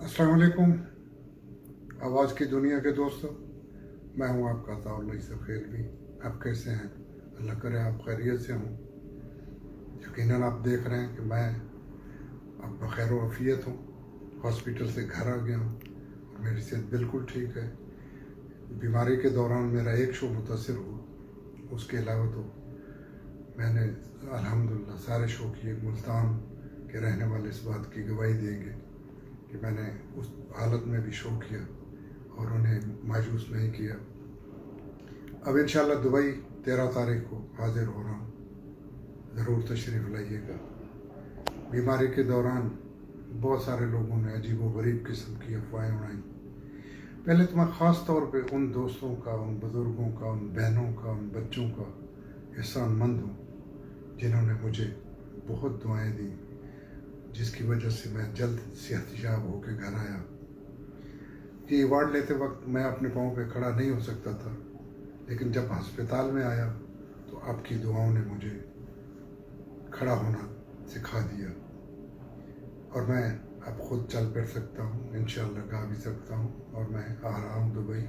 अस्सलाम वालेकुम आवाज़ की दुनिया के दोस्तों, मैं हूं आपका ताउल्ला यूसुफ खेलवी। आप कैसे हैं? अल्लाह करे आप खैरियत से हों। यकीनन आप देख रहे हैं कि मैं अब बखैर वफ़ियत हूँ। हॉस्पिटल से घर आ गया हूँ और मेरी सेहत बिल्कुल ठीक है। बीमारी के दौरान मेरा एक शो मुतासिर हुआ, उसके अलावा तो मैंने अल्हम्दुलिल्लाह सारे शो किए। मुल्तान के रहने वाले इस बात की गवाही देंगे कि मैंने उस हालत में भी शो किया और उन्हें मायूस नहीं किया। अब इंशाल्लाह दुबई 13 तारीख को हाजिर हो रहा हूँ, ज़रूर तशरीफ़ लाइएगा। बीमारी के दौरान बहुत सारे लोगों ने अजीब व गरीब किस्म की अफवाहें उड़ाई। पहले तो मैं ख़ास तौर पे उन दोस्तों का, उन बुज़ुर्गों का, उन बहनों का, उन बच्चों का एहसानमंद हूँ जिन्होंने मुझे बहुत दुआएं दी, जिसकी वजह से मैं जल्द सेहतयाब होकर घर आया। ये अवार्ड लेते वक्त मैं अपने पाँव पे खड़ा नहीं हो सकता था, लेकिन जब अस्पताल में आया तो आपकी दुआओं ने मुझे खड़ा होना सिखा दिया और मैं अब खुद चल फिर सकता हूँ, इंशाल्लाह गा भी सकता हूँ। और मैं आ रहा हूँ दुबई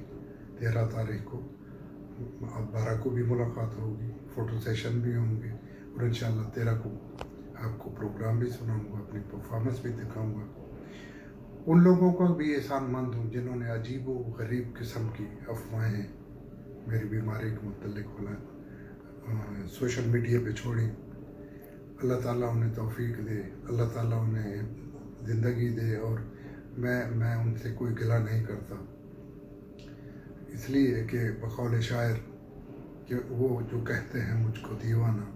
13 तारीख को। अब 12 को भी मुलाकात होगी, फ़ोटो सेशन भी होंगे और इंशाल्लाह 13 को आपको प्रोग्राम भी सुनाऊँगा, अपनी परफॉर्मेंस भी दिखाऊँगा। उन लोगों को भी एहसानमंद हूँ जिन्होंने अजीब व गरीब किस्म की अफवाहें मेरी बीमारी के मुतल्लिक़ सोशल मीडिया पे छोड़ी। अल्लाह ताला उन्हें तौफीक दे, अल्लाह ताला उन्हें ज़िंदगी दे। और मैं उनसे कोई गिला नहीं करता, इसलिए कि बकौल शायर कि वो जो कहते हैं मुझको दीवाना,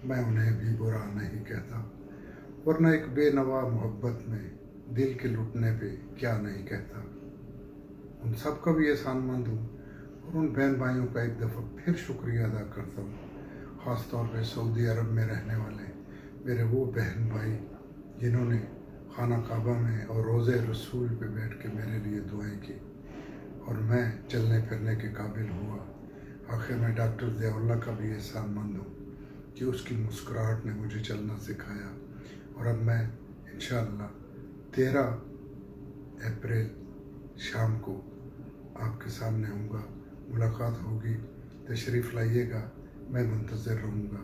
मैं उन्हें भी बुरा नहीं कहता। वरना एक बेनवा मोहब्बत में दिल के लुटने पे क्या नहीं कहता। उन सब का भी एहसानमंद हूँ और उन बहन भाइयों का एक दफ़ा फिर शुक्रिया अदा करता हूँ, ख़ास तौर पे सऊदी अरब में रहने वाले मेरे वो बहन भाई जिन्होंने खाना काबा में और रोज़े रसूल पे बैठ के मेरे लिए दुआएं की और मैं चलने फिरने के काबिल हुआ। आखिर में डॉक्टर ज़ियाउल्लाह का भी एहसानमंद हूँ कि उसकी मुस्कुराहट ने मुझे चलना सिखाया। और अब मैं इंशाअल्लाह 13 अप्रैल शाम को आपके सामने हूँगा, मुलाकात होगी। तशरीफ़ लाइएगा, मैं मुंतज़िर रहूँगा।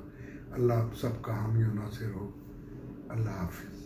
अल्लाह आप सबका हामी व नासिर हो। अल्लाह हाफ़िज़।